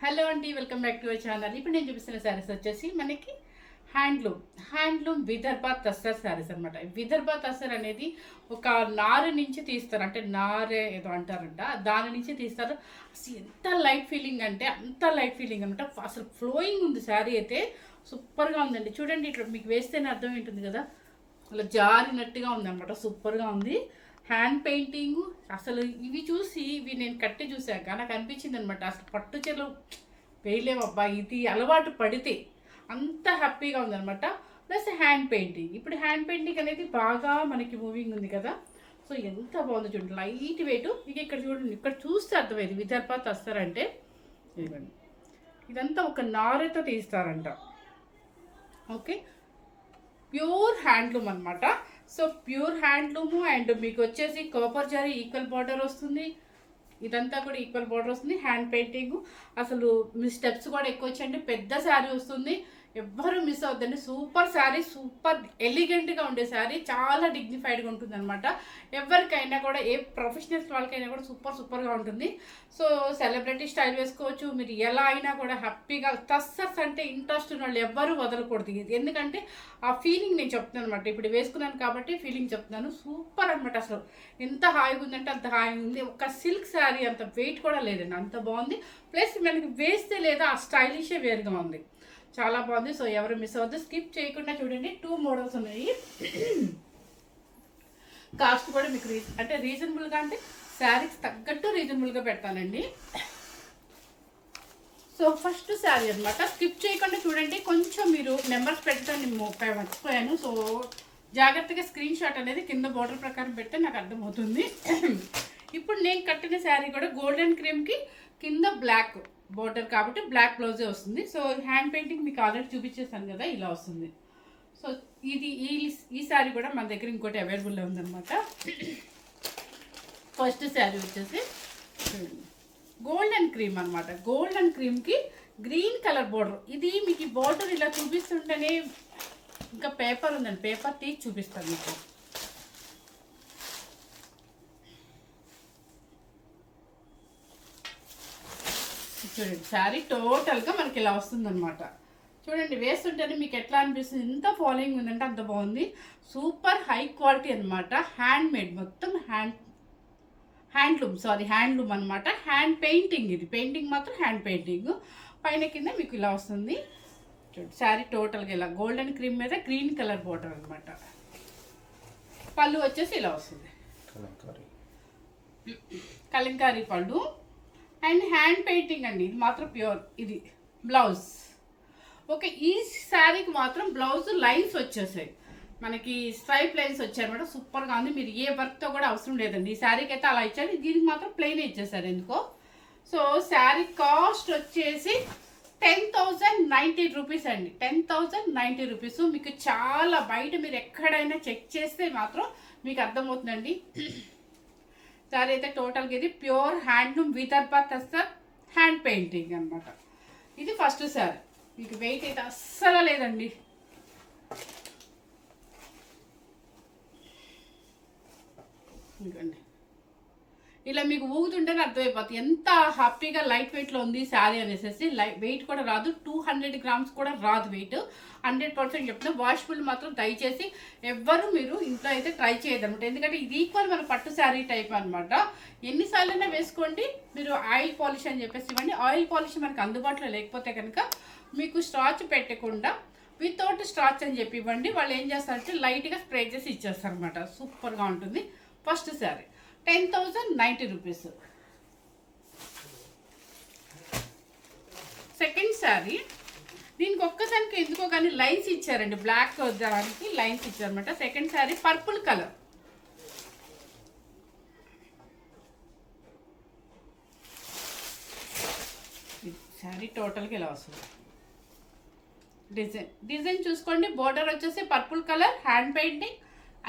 Hello అండి, welcome back to our channel. ఇప్పుడు నేను చూపిస్తున్న శారీస్ వచ్చేసి మనకి హ్యాండ్లూమ్ విదర్భ తస్సర్ శారీస్ అనమాట. విదర్భ తస్సర్ అనేది ఒక నారు నుంచి తీస్తారు, అంటే నారే ఏదో అంటారంట, దాని నుంచి తీస్తారు. అసలు ఎంత లైట్ ఫీలింగ్ అంటే అంత లైట్ ఫీలింగ్ అనమాట. అసలు ఫ్లోయింగ్ ఉంది శారీ అయితే, సూపర్గా ఉందండి. చూడండి, ఇట్లా మీకు వేస్తేనే అర్థం ఉంటుంది కదా, అలా జారినట్టుగా ఉందన్నమాట. సూపర్గా ఉంది. హ్యాండ్ పెయింటింగ్ అసలు ఇవి చూసి ఇవి నేను కట్టి చూశాక నాకు అనిపించింది అనమాట, అసలు పట్టు చీరలు వేయలేమబ్బా, ఇది అలవాటు పడితే అంత హ్యాపీగా ఉందనమాట. ప్లస్ హ్యాండ్ పెయింటింగ్, ఇప్పుడు హ్యాండ్ పెయింటింగ్ అనేది బాగా మనకి మూవింగ్ ఉంది కదా. సో ఎంత బాగుందో చూడండి, లైట్ వెయిట్. ఇక ఇక్కడ చూడండి, ఇక్కడ చూస్తే అర్థమైంది విదర్భ తస్తారంటే ఇవ్వండి, ఇదంతా ఒక నారతో తీస్తారంట. ఓకే, ప్యూర్ హ్యాండ్లూమ్ అనమాట. సో ప్యూర్ హ్యాండ్లూము అండ్ మీకు వచ్చేసి కాపర్ జరీ ఈక్వల్ బార్డర్ వస్తుంది. ఇదంతా కూడా ఈక్వల్ బార్డర్ వస్తుంది. హ్యాండ్ పెయింటింగ్ అసలు మీ స్టెప్స్ కూడా ఎక్కువ వచ్చండి. పెద్ద శారీ వస్తుంది, ఎవ్వరూ మిస్ అవుద్దండి. సూపర్ శారీ, సూపర్ ఎలిగెంట్గా ఉండే శారీ, చాలా డిగ్నిఫైడ్గా ఉంటుంది అనమాట. ఎవరికైనా కూడా, ఏ ప్రొఫెషనల్స్ వాళ్ళకైనా కూడా సూపర్గా ఉంటుంది. సో సెలబ్రిటీ స్టైల్ వేసుకోవచ్చు, మీరు ఎలా అయినా కూడా హ్యాపీగా. తస్సర్స్ అంటే ఇంట్రెస్ట్ ఉన్న వాళ్ళు ఎవ్వరూ వదలకూడదు, ఎందుకంటే ఆ ఫీలింగ్ నేను చెప్తున్నాను అనమాట. ఇప్పుడు వేసుకున్నాను కాబట్టి ఫీలింగ్ చెప్తున్నాను. సూపర్ అనమాట. అసలు ఎంత హాయిగా ఉందంటే అంత హాయిగా ఉంది. ఒక సిల్క్ శారీ అంత వెయిట్ కూడా లేదండి, అంత బాగుంది. ప్లస్ మనకి వేస్తే లేదా ఆ స్టైలిషే వేరుగా ఉంది, చాలా బాగుంది. సో ఎవరు మిస్ అవ్వద్దు, స్కిప్ చేయకుండా చూడండి. 2 మోడల్స్ ఉన్నాయి. కాస్ట్ కూడా మీకు అంటే రీజనబుల్గా, అంటే శారీకి తగ్గట్టు రీజనబుల్గా పెడతానండి. సో ఫస్ట్ శారీ అనమాట, స్కిప్ చేయకుండా చూడండి. కొంచెం మీరు నెంబర్స్ పెడతాను, నేను మర్చిపోయాను. సో జాగ్రత్తగా స్క్రీన్ షాట్ అనేది కింద బోర్డర్ ప్రకారం పెడితే నాకు అర్థమవుతుంది. ఇప్పుడు నేను కట్టిన శారీ కూడా గోల్డెన్ క్రీమ్కి కింద బ్లాక్ బోర్డర్ కాబట్టి బ్లాక్ బ్లౌజే వస్తుంది. సో హ్యాండ్ పెయింటింగ్ మీకు ఆల్రెడీ చూపించేసాను కదా, ఇలా వస్తుంది. సో ఇది ఈ శారీ కూడా మన దగ్గర ఇంకోటి అవైలబుల్లో ఉందన్నమాట. ఫస్ట్ శారీ వచ్చేసి గోల్డెన్ క్రీమ్ అనమాట. గోల్డెన్ క్రీమ్కి గ్రీన్ కలర్ బోర్డర్. ఇది మీకు ఈ బోర్డర్ ఇలా చూపిస్తుంటేనే, ఇంకా పేపర్ ఉందండి, పేపర్ తీసి చూపిస్తాను మీకు. చూడండి, శారీ టోటల్గా మనకి ఇలా వస్తుందన్నమాట. చూడండి, వేస్తుంటేనే మీకు ఎట్లా అనిపిస్తుంది, ఎంత ఫాలోయింగ్ ఉందంటే అంత బాగుంది. సూపర్ హై క్వాలిటీ అనమాట. హ్యాండ్ మేడ్, మొత్తం హ్యాండ్లూమ్ అనమాట. హ్యాండ్ పెయింటింగ్, ఇది పెయింటింగ్ మాత్రం హ్యాండ్ పెయింటింగ్. పైన కింద మీకు ఇలా వస్తుంది. చూడండి, శారీ టోటల్గా ఇలా గోల్డెన్ క్రీమ్ మీద గ్రీన్ కలర్ బోర్డర్ అనమాట. పళ్ళు వచ్చేసి ఇలా వస్తుంది, కలంకారీ పళ్ళు అండ్ హ్యాండ్ పెయింటింగ్ అండి. ఇది మాత్రం ప్యూర్. ఇది బ్లౌజ్. ఓకే, ఈ శారీకి మాత్రం బ్లౌజ్ లైన్స్ వచ్చేసాయి, మనకి స్ట్రైప్ లైన్స్ వచ్చాయన్నమాట. సూపర్గా ఉంది. మీరు ఏ వర్క్తో కూడా అవసరం లేదండి. ఈ శారీకి అయితే అలా ఇచ్చారు, దీనికి మాత్రం ప్లెయిన్ ఇచ్చేసారు ఎందుకో. సో శారీ కాస్ట్ వచ్చేసి 10,090 రూపీస్ అండి. 10,090 రూపీస్. మీకు చాలా బయట మీరు ఎక్కడైనా చెక్ చేస్తే మాత్రం మీకు అర్థమవుతుందండి. శారీ అయితే టోటల్గా ఇది pure handloom Vidarbha tussar hand painting అనమాట. ఇది ఫస్ట్ శారీ. మీకు వెయిట్ అయితే అస్సలు లేదండి. ఇదిగోండి, ఇలా మీకు ఊగుతుంటేనే అర్థమైపోతుంది ఎంత హ్యాపీగా లైట్ వెయిట్లో ఉంది శారీ అనేసి. వెయిట్ కూడా రాదు, 200 గ్రామ్స్ కూడా రాదు వెయిట్. 100% చెప్తున్నా. వాషబుల్ మాత్రం దయచేసి ఎవ్వరు మీరు ఇంట్లో అయితే ట్రై చేయదనమాట, ఎందుకంటే ఇది ఈక్వల్ మన పట్టు శారీ టైప్ అనమాట. ఎన్నిసార్లైనా వేసుకోండి. మీరు ఆయిల్ పాలిష్ అని చెప్పేసి ఇవ్వండి. ఆయిల్ పాలిష్ మనకు అందుబాటులో లేకపోతే కనుక మీకు స్టార్చ్ పెట్టకుండా వితౌట్ స్టార్చ్ అని చెప్పి ఇవ్వండి. వాళ్ళు ఏం చేస్తారంటే లైట్గా స్ప్రే చేసి ఇచ్చేస్తారు అనమాట. సూపర్గా ఉంటుంది. First sari 10,090 rupees. Second sari, దీనికి ఒక్కసారికి ఎందుకో కానీ లైన్స్ ఇచ్చారండి, బ్లాక్ దానికి లైన్స్ ఇచ్చారనమాట. Second sari purple colour. Sari టోటల్గా ఇలా వస్తుంది. డిజైన్ చూసుకోండి. బోర్డర్ వచ్చేసి పర్పుల్ కలర్, హ్యాండ్ పెయింటింగ్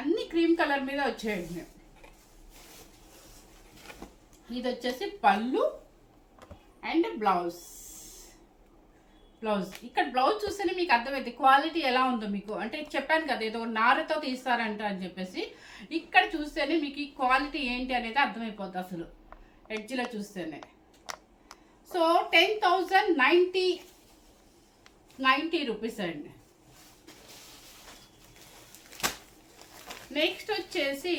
అన్ని క్రీమ్ కలర్ మీద వచ్చేయండి. ఇది వచ్చేసి పళ్ళు అండ్ బ్లౌజ్. ఇక్కడ బ్లౌజ్ చూస్తేనే మీకు అర్థమైంది క్వాలిటీ ఎలా ఉందో మీకు. అంటే చెప్పాను కదా, ఏదో నారతో తీస్తారంట అని చెప్పేసి. ఇక్కడ చూస్తేనే మీకు ఈ క్వాలిటీ ఏంటి అనేది అర్థమైపోతుంది అసలు, ఎడ్జ్లో చూస్తేనే. సో 10,090 రూపీస్ అండి. నెక్స్ట్ వచ్చేసి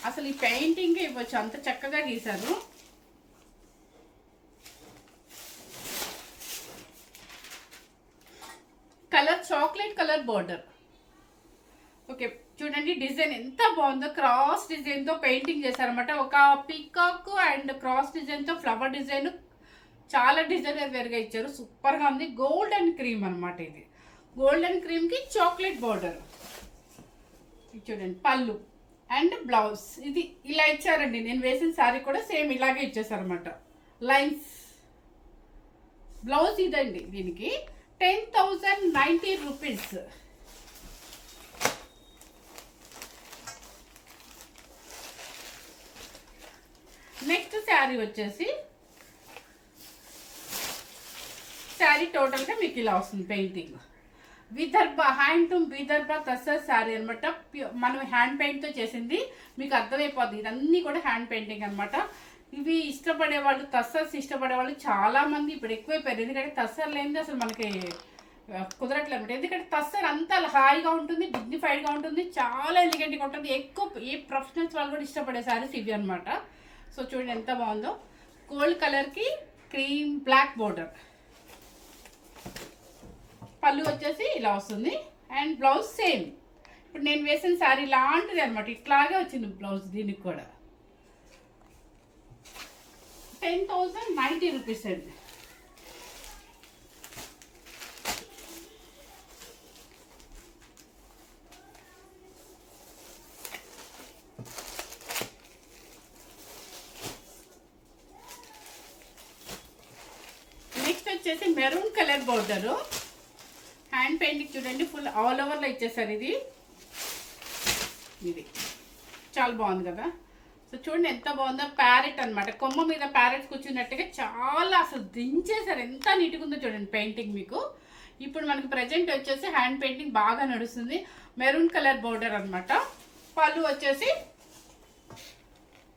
అసలు ఈ పెయింటింగ్ ఇవ్వచ్చు, అంత చక్కగా గీశారు. Colour chocolate colour border. Okay చూడండి డిజైన్ ఎంత బాగుందో, క్రాస్ డిజైన్తో పెయింటింగ్ చేశారనమాట. ఒక పీకాక్ అండ్ క్రాస్ డిజైన్తో ఫ్లవర్ డిజైన్, చాలా డిజైనర్ వేరుగా ఇచ్చారు, సూపర్గా ఉంది. గోల్డెన్ క్రీమ్ అనమాట ఇది. గోల్డెన్ క్రీమ్కి చాక్లెట్ బోర్డర్. చూడండి పళ్ళు అండ్ బ్లౌజ్ ఇది ఇలా ఇచ్చారండి. నేను వేసిన శారీ కూడా సేమ్ ఇలాగే ఇచ్చేసారనమాట. లైన్స్ బ్లౌజ్ ఇదండి. దీనికి 10,090 రూపీస్. నెక్స్ట్ శారీ వచ్చేసి శారీ టోటల్గా మీకు ఇలా వస్తుంది పెయింటింగ్. విదర్భ హ్యాండ్లూమ్ విదర్భ తస్సర్ శారీ అనమాట. మనం హ్యాండ్ పెయింట్తో చేసింది, మీకు అర్థమైపోతుంది. ఇదన్నీ కూడా హ్యాండ్ పెయింటింగ్ అనమాట. ఇవి ఇష్టపడే వాళ్ళు, తస్సర్స్ ఇష్టపడే వాళ్ళు చాలామంది ఇప్పుడు ఎక్కువైపోయారు. ఎందుకంటే తస్సర్ లేనిది అసలు మనకి కుదరట్లేదు అనమాట. ఎందుకంటే తస్సర్ అంతా హాయిగా ఉంటుంది, డిగ్నిఫైడ్గా ఉంటుంది, చాలా ఎలిగెంట్గా ఉంటుంది. ఎక్కువ ఏ ప్రొఫెషనల్స్ వాళ్ళు కూడా ఇష్టపడే శారీస్ ఇవి అనమాట. సో చూడండి ఎంత బాగుందో. గోల్డ్ కలర్కి క్రీమ్ బ్లాక్ బోర్డర్. పళ్ళు వచ్చేసి ఇలా వస్తుంది అండ్ బ్లౌజ్ సేమ్. ఇప్పుడు నేను వేసిన శారీ లాంటిది అనమాట, ఇట్లాగే వచ్చింది బ్లౌజ్. దీనికి కూడా 10,090 రూపీస్ అండి. నెక్స్ట్ వచ్చేసి maroon colour border. Hand painting చూడండి, ఫుల్ ఆల్ ఓవర్లో ఇచ్చేసారు. ఇది చాలా బాగుంది కదా. సో చూడండి ఎంత బాగుందో. ప్యారెట్ అనమాట, కొమ్మ మీద ప్యారెట్స్ కూర్చున్నట్టుగా చాలా అసలు దించేసారు. ఎంత నీట్గా ఉందో చూడండి పెయింటింగ్ మీకు. ఇప్పుడు మనకి ప్రజెంట్ వచ్చేసి హ్యాండ్ పెయింటింగ్ బాగా నడుస్తుంది. మెరూన్ కలర్ బోర్డర్ అనమాట. పళ్ళు వచ్చేసి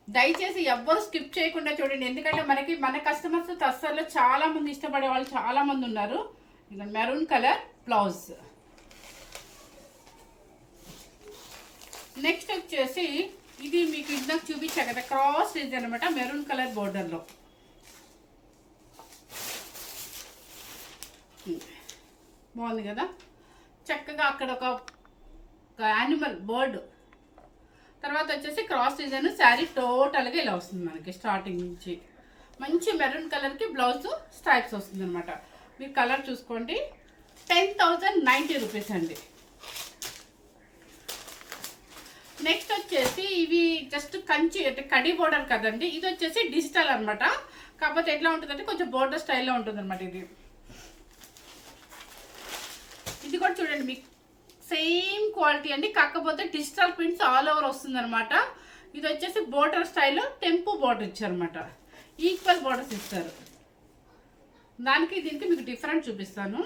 దయచేసి ఎవ్వరు స్కిప్ చేయకుండా చూడండి, ఎందుకంటే మన కస్టమర్స్ తస్సర్లో చాలా మంది ఇష్టపడే వాళ్ళు చాలా మంది ఉన్నారు. Maroon colour blouse. నెక్స్ట్ వచ్చేసి ఇది మీకు ఇందాక చూపించా కదా, క్రాస్ డిజైన్ అనమాట, మెరూన్ కలర్ బోర్డర్లో. బాగుంది కదా. చక్కగా అక్కడ ఒక యానిమల్ బర్డ్, తర్వాత వచ్చేసి క్రాస్ డిజైన్. శారీ టోటల్గా ఇలా వస్తుంది మనకి. స్టార్టింగ్ నుంచి మంచి మెరూన్ కలర్కి బ్లౌజ్ స్ట్రైప్స్ వస్తుంది అనమాట. మీరు కలర్ చూసుకోండి. 10,090 రూపీస్ అండి. నెక్స్ట్ వచ్చేసి ఇవి జస్ట్ కంచి అంటే కడి బోర్డర్ కదండి. ఇది వచ్చేసి డిజిటల్ అనమాట. కాకపోతే ఎట్లా ఉంటుందంటే కొంచెం బోర్డర్ స్టైల్లో ఉంటుంది అనమాట. ఇది కూడా చూడండి మీకు సేమ్ క్వాలిటీ అండి, కాకపోతే డిజిటల్ ప్రింట్స్ ఆల్ ఓవర్ వస్తుంది అనమాట. ఇది వచ్చేసి బోర్డర్ స్టైల్లో టెంపు బోర్డర్ ఇచ్చారనమాట. ఈక్వల్ బోర్డర్స్ ఇస్తారు. దానికి దీనికి మీకు డిఫరెంట్ చూపిస్తాను.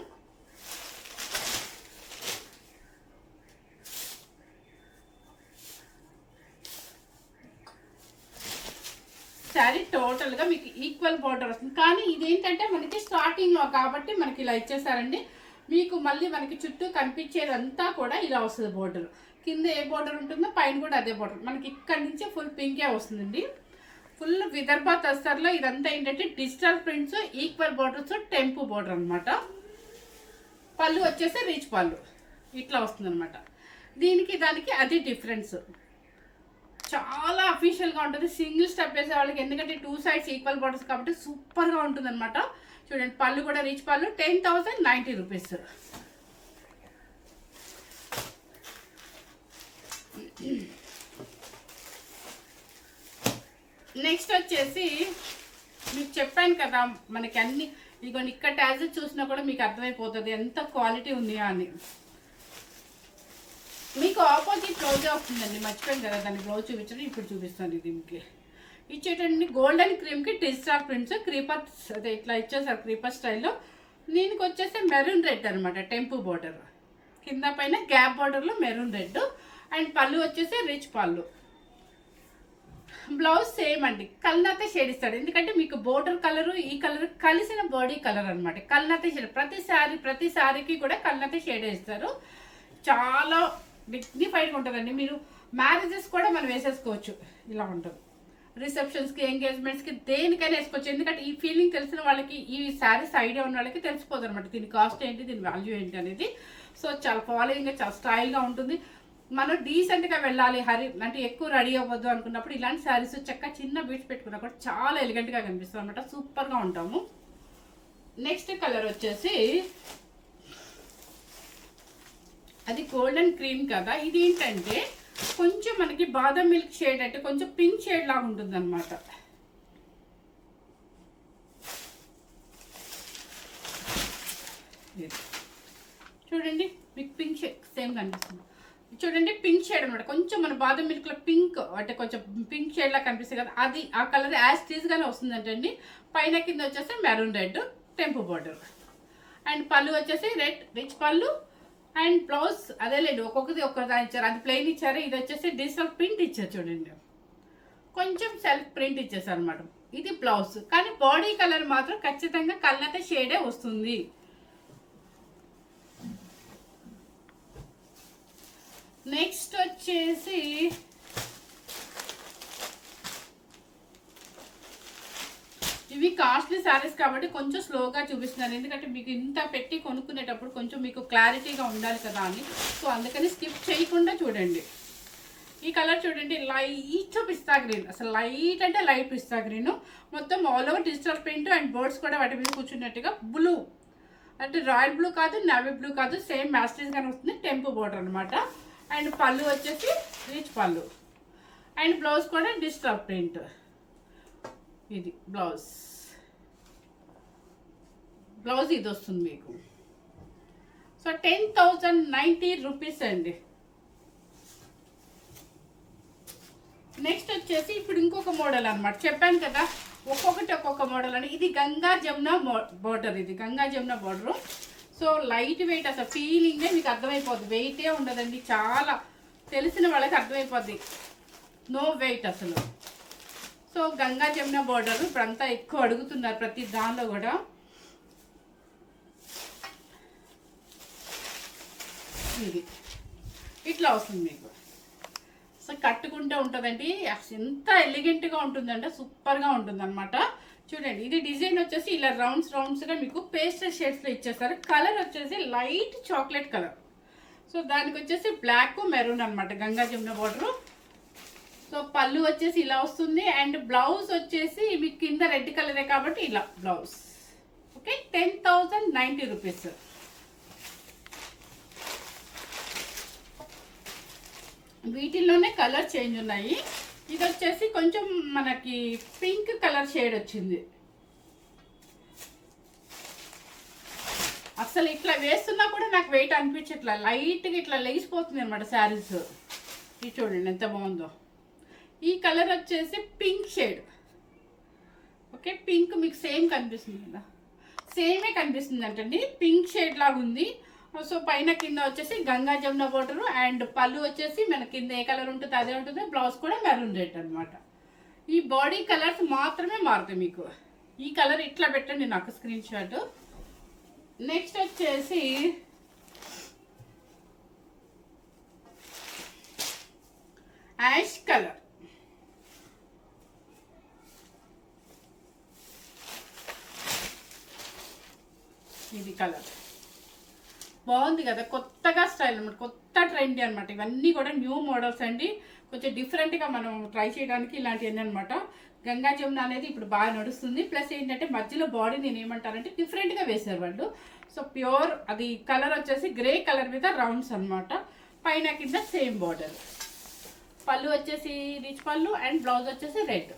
శారీ టోటల్గా మీకు ఈక్వల్ బోర్డర్ వస్తుంది. కానీ ఇదేంటంటే మనకి స్టార్టింగ్లో కాబట్టి మనకి ఇలా ఇచ్చేసారండి. మీకు మళ్ళీ మనకి చుట్టూ కనిపించేదంతా కూడా ఇలా వస్తుంది బోర్డర్. కింద ఏ బోర్డర్ ఉంటుందో పైన కూడా అదే బోర్డర్. మనకి ఇక్కడి నుంచి ఫుల్ పింకే వస్తుందండి. ఫుల్ విదర్భ తస్తర్లో ఇదంతా ఏంటంటే digital prints, equal borders, temple border అనమాట. పళ్ళు వచ్చేసి రిచ్ పళ్ళు ఇట్లా వస్తుంది అనమాట. దీనికి దానికి అది డిఫరెన్స్. చాలా అఫీషియల్గా ఉంటుంది సింగిల్ స్టెప్ వేసే వాళ్ళకి, ఎందుకంటే 2 సైడ్స్ ఈక్వల్ బోర్డర్స్ కాబట్టి సూపర్గా ఉంటుంది అనమాట. చూడండి పళ్ళు కూడా రిచ్ పళ్ళు. 10,090 రూపీస్. నెక్స్ట్ వచ్చేసి మీకు చెప్పాను కదా, మనకి అన్ని ఇదిగోండి ఇక్కడ ట్యాజెస్ చూసినా కూడా మీకు అర్థమైపోతుంది ఎంత క్వాలిటీ ఉంది అని. మీకు ఆపోజిట్ బ్లౌజే వస్తుందండి, మర్చిపోయింది కదా దాన్ని బ్లౌజ్ చూపించడం. ఇప్పుడు చూపిస్తాను. దీనికి ఇచ్చేటండి గోల్డెన్ క్రీమ్కి డిజిటల్ ప్రింట్స్, క్రీపర్ అదే ఇట్లా ఇచ్చేసారు క్రీపర్ స్టైల్లో. దీనికి వచ్చేసి మెరూన్ రెడ్ అనమాట, టెంపు బోర్డర్. కింద పైన గ్యాప్ బోర్డర్లో మెరూన్ రెడ్. అండ్ పళ్ళు వచ్చేసి రిచ్ పళ్ళు. బ్లౌజ్ సేమ్ అండి, కల్నాతే షేడ్ ఇస్తాడు. ఎందుకంటే మీకు బోర్డర్ కలరు ఈ కలర్ కలిసిన బాడీ కలర్ అనమాట. కల్నాతే షేడ్ ప్రతి శారీకి కూడా కల్నాతే షేడ్ ఇస్తారు. చాలా డిగ్నిఫైడ్గా ఉంటుందండి. మీరు మ్యారేజెస్ కూడా మనం వేసేసుకోవచ్చు, ఇలా ఉంటుంది. రిసెప్షన్స్కి, ఎంగేజ్మెంట్స్కి, దేనికైనా వేసుకోవచ్చు. ఎందుకంటే ఈ ఫీలింగ్ తెలిసిన వాళ్ళకి, ఈ శారీస్ ఐడియా ఉన్న వాళ్ళకి తెలిసిపోతుంది అనమాట దీని కాస్ట్ ఏంటి, దీని వాల్యూ ఏంటి అనేది. సో చాలా ఫాలోయింగ్గా, చాలా స్టైల్గా ఉంటుంది. మనం డీసెంట్గా వెళ్ళాలి, అంటే ఎక్కువ రెడీ అవ్వద్దు అనుకున్నప్పుడు ఇలాంటి శారీస్ చక్కగా చిన్న బీట్స్ పెట్టుకున్నా కూడా చాలా ఎలిగెంట్గా కనిపిస్తుంది అనమాట. సూపర్గా ఉంటాము. నెక్స్ట్ కలర్ వచ్చేసి అది గోల్డెన్ క్రీమ్ కదా. ఇది ఏంటంటే కొంచెం మనకి బాదం మిల్క్ షేడ్, అంటే కొంచెం పింక్ షేడ్ లాగా ఉంటుంది అనమాట. చూడండి, మీకు పింక్ షేడ్ సేమ్ కనిపిస్తుంది. చూడండి, పింక్ షేడ్ అనమాట. కొంచెం మన బాదం మిల్క్లో పింక్, అంటే కొంచెం పింక్ షేడ్ లా కనిపిస్తుంది కదా, అది ఆ కలర్ యాజ్ టీజ్గానే వస్తుందంటండి. పైన కింద వచ్చేసి మెరూన్ రెడ్ టెంపు బార్డర్, అండ్ పళ్ళు వచ్చేసి రెడ్ రిచ్ పళ్ళు, అండ్ బ్లౌజ్ అదేలేండి ఒక్కొక్కది ఒక్కదాని ఇచ్చారు. అది ప్లెయిన్ ఇచ్చారు, ఇది వచ్చేసి డిజిటల్ ప్రింట్ ఇచ్చారు. చూడండి, కొంచెం సెల్ఫ్ ప్రింట్ ఇచ్చేసారు అనమాట. ఇది బ్లౌజ్, కానీ బాడీ కలర్ మాత్రం ఖచ్చితంగా కల్నతే షేడే వస్తుంది. నెక్స్ట్ వచ్చేసి ఇవి కాస్ట్లీ శారీస్ కాబట్టి కొంచెం స్లోగా చూపిస్తున్నాను, ఎందుకంటే మీకు ఇంత పెట్టి కొనుక్కునేటప్పుడు కొంచెం మీకు క్లారిటీగా ఉండాలి కదా అని. సో అందుకని స్కిప్ చేయకుండా చూడండి. ఈ కలర్ చూడండి, లైట్ పిస్తా గ్రీన్, అసలు లైట్ అంటే లైట్ పిస్తా గ్రీన్, మొత్తం all over digital print and birds కూడా వాటి మీద కూర్చున్నట్టుగా. బ్లూ అంటే రాయల్ బ్లూ కాదు, నావీ బ్లూ కాదు, సేమ్ మ్యాస్టీస్గానే వస్తుంది. టెంపు బోర్డర్ అనమాట. అండ్ పళ్ళు వచ్చేసి రిచ్ పళ్ళు, అండ్ బ్లౌజ్ కూడా డిజిటల్ ప్రింట్. ఇది బ్లౌజ్ ఇది వస్తుంది మీకు. సో 10,090 రూపీస్ అండి. నెక్స్ట్ వచ్చేసి ఇప్పుడు ఇంకొక మోడల్ అనమాట. చెప్పాను కదా ఒక్కొక్కటి ఒక్కొక్క మోడల్ అని. ఇది గంగా జమున బోర్డర్, ఇది Ganga Jamuna border. So light weight, అసలు ఫీలింగే మీకు అర్థమైపోద్ది, వెయిటే ఉండదండి. చాలా తెలిసిన వాళ్ళకి అర్థమైపోద్ది, నో వెయిట్ అసలు. సో గంగా జమున బోర్డర్ ఇప్పుడంతా ఎక్కువ అడుగుతున్నారు ప్రతి దానిలో కూడా. ఇది ఇట్లా వస్తుంది మీకు. సో కట్టుకుంటూ ఉంటుందండి, ఎంత ఎలిగెంట్గా ఉంటుందంటే సూపర్గా ఉంటుంది అనమాట. చూడండి, ఇది డిజైన్ వచ్చేసి ఇలా రౌండ్స్గా మీకు పేస్టల్ షేడ్స్లో ఇచ్చేస్తారు. కలర్ వచ్చేసి లైట్ చాక్లెట్ కలర్. సో దానికి వచ్చేసి బ్లాక్ మెరూన్ అనమాట గంగా జమున బోర్డరు. సో పళ్ళు వచ్చేసి ఇలా వస్తుంది, అండ్ బ్లౌజ్ వచ్చేసి మీకు కింద రెడ్ కలరే కాబట్టి ఇలా బ్లౌజ్. Okay, 10,090 rupees. వీటిల్లోనే కలర్ చేంజ్ ఉన్నాయి. ఇది వచ్చేసి కొంచెం మనకి పింక్ కలర్ షేడ్ వచ్చింది. అసలు ఇట్లా వేస్తున్నా కూడా నాకు వెయిట్ అనిపించట్లా, లైట్గా ఇట్లా లేచిపోతుంది అనమాట శారీస్. ఇది చూడండి ఎంత బాగుందో. ఈ కలర్ వచ్చేసి పింక్ షేడ్. ఓకే, పింక్ మీకు సేమ్ కనిపిస్తుంది కదా, సేమే కనిపిస్తుంది అంటండి, పింక్ షేడ్ లాగా ఉంది. సో పైన కింద వచ్చేసి గంగా జమున బోర్డరు, అండ్ పళ్ళు వచ్చేసి మన కింద ఏ కలర్ ఉంటుంది అదే ఉంటుంది. బ్లౌజ్ కూడా మెరూన్ రెడ్ అనమాట. ఈ బాడీ కలర్స్ మాత్రమే మారుతాయి మీకు. ఈ కలర్ ఇట్లా పెట్టండి నాకు స్క్రీన్ షాట్. నెక్స్ట్ వచ్చేసి యాష్ కలర్. ఇది కలర్ బాగుంది కదా, కొత్తగా స్టైల్ అనమాట, కొత్త ట్రెండీ అనమాట. ఇవన్నీ కూడా న్యూ మోడల్స్ అండి, కొంచెం డిఫరెంట్గా మనం ట్రై చేయడానికి ఇలాంటివన్నీ అనమాట. గంగా జమున అనేది ఇప్పుడు బాగా నడుస్తుంది. ప్లస్ ఏంటంటే మధ్యలో బాడీ నేను ఏమంటారంటే డిఫరెంట్గా వేశారు వాళ్ళు. సో ప్యూర్ అది కలర్ వచ్చేసి గ్రే కలర్ మీద రౌండ్స్ అనమాట. పైన కింద సేమ్ బార్డర్. పళ్ళు వచ్చేసి రిచ్ పళ్ళు, అండ్ బ్లౌజ్ వచ్చేసి రెడ్.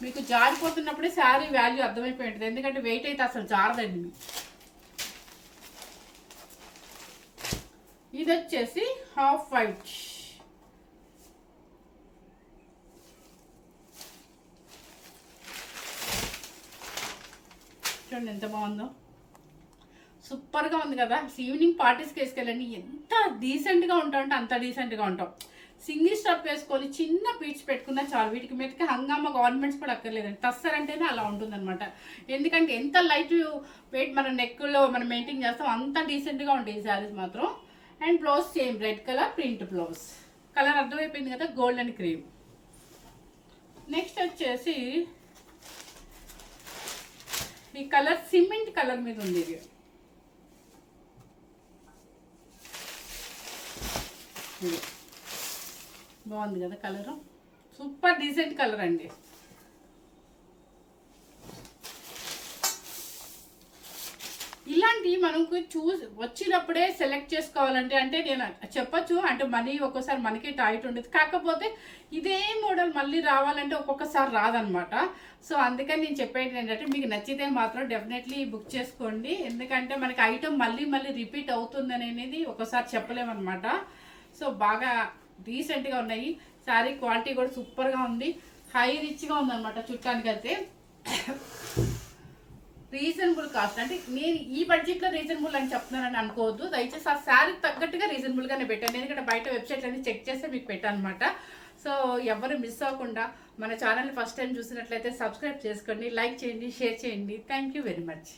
మీకు జారిపోతున్నప్పుడే శారీ వాల్యూ అర్థమైపోయి ఉంటుంది, ఎందుకంటే వెయిట్ అయితే అసలు జారదండి. ఇది వచ్చేసి హాఫ్ వైట్. చూడండి ఎంత బాగుందో, సూపర్గా ఉంది కదా. ఈవినింగ్ పార్టీస్కి వేసుకెళ్ళండి, ఎంత డీసెంట్గా ఉంటాం అంటే అంత డీసెంట్గా ఉంటాం. సింగిల్ స్టెప్ వేసుకొని చిన్న బీట్స్ పెట్టుకున్నా చాలు. వీటికి మీదకి హంగామా గవర్నమెంట్స్ కూడా అక్కర్లేదండి. టస్సర్ అంటేనే అలా ఉంటుందన్నమాట. ఎందుకంటే ఎంత లైట్ వెయిట్ మన నెక్లో మనం మెయింటైన్ చేస్తాం అంత డీసెంట్గా ఉంటాయి ఈ శారీస్ మాత్రం. And blouse same red colour print blouse. Colour అర్థమైపోయింది కదా, గోల్డ్ అండ్ క్రీమ్. నెక్స్ట్ వచ్చేసి ఈ కలర్ సిమెంట్ కలర్ మీద ఉంది. ఇది బాగుంది కదా కలర్, సూపర్ డీసెంట్ కలర్ అండి. ఇలాంటి మనకు వచ్చినప్పుడే సెలెక్ట్ చేసుకోవాలంటే అంటే నేను చెప్పచ్చు అంటే మనీ ఒక్కోసారి మనకి టైట్ ఉండదు. కాకపోతే ఇదే మోడల్ మళ్ళీ రావాలంటే ఒక్కొక్కసారి రాదనమాట. సో అందుకని నేను చెప్పేది ఏంటంటే మీకు నచ్చితే మాత్రం డెఫినెట్లీ బుక్ చేసుకోండి. ఎందుకంటే మనకి ఐటమ్ మళ్ళీ మళ్ళీ రిపీట్ అవుతుంది అనేది ఒకసారి చెప్పలేమన్నమాట. సో బాగా డీసెంట్గా ఉన్నాయి. శారీ క్వాలిటీ కూడా సూపర్గా ఉంది, హై రిచ్గా ఉందన్నమాట. చుట్టానికైతే రీజనబుల్ కాస్ట్ అంటే నేను ఈ బడ్జెట్లో రీజనబుల్ అని చెప్తున్నానని అనుకోవద్దు దయచేసి. ఆ శారీ తగ్గట్టుగా రీజనబుల్గానే పెట్టాను, ఎందుకంటే బయట వెబ్సైట్ అనేది చెక్ చేస్తే మీకు పెట్టాను అనమాట. సో ఎవరు మిస్ అవ్వకుండా మన ఛానల్ని ఫస్ట్ టైం చూసినట్లయితే సబ్స్క్రైబ్ చేసుకోండి, లైక్ చేయండి, షేర్ చేయండి. Thank you very much.